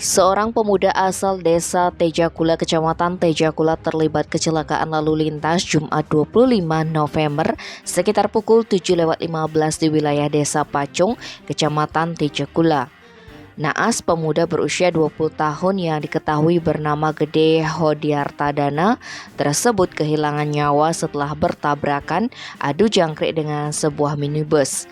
Seorang pemuda asal desa Tejakula, Kecamatan Tejakula terlibat kecelakaan lalu lintas Jumat 25 November sekitar pukul 7.15 di wilayah desa Pacung, Kecamatan Tejakula. Naas, pemuda berusia 20 tahun yang diketahui bernama Gede Hodiartadana tersebut kehilangan nyawa setelah bertabrakan adu jangkrik dengan sebuah minibus.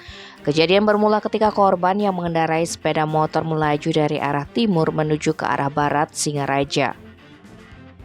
Kejadian bermula ketika korban yang mengendarai sepeda motor melaju dari arah timur menuju ke arah barat Singaraja.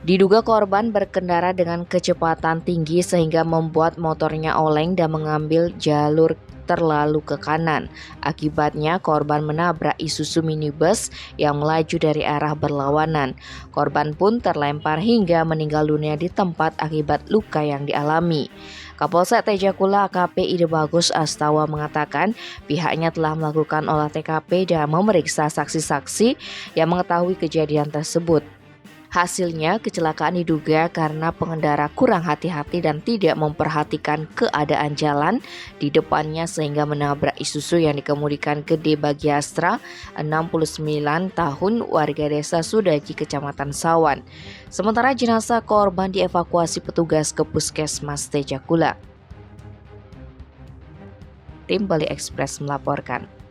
Diduga korban berkendara dengan kecepatan tinggi sehingga membuat motornya oleng dan mengambil jalur terlalu ke kanan. Akibatnya korban menabrak Isuzu minibus yang melaju dari arah berlawanan. Korban pun terlempar hingga meninggal dunia di tempat akibat luka yang dialami. Kapolsek Tejakula AKP Ide Bagus Astawa mengatakan pihaknya telah melakukan olah TKP dan memeriksa saksi-saksi yang mengetahui kejadian tersebut. Hasilnya, kecelakaan diduga karena pengendara kurang hati-hati dan tidak memperhatikan keadaan jalan di depannya sehingga menabrak Isuzu yang dikemudikan Gede Bagiastra, 69 tahun, warga desa Sudaji, Kecamatan Sawan. Sementara jenazah korban dievakuasi petugas ke Puskesmas Tejakula. Tim Bali Express melaporkan.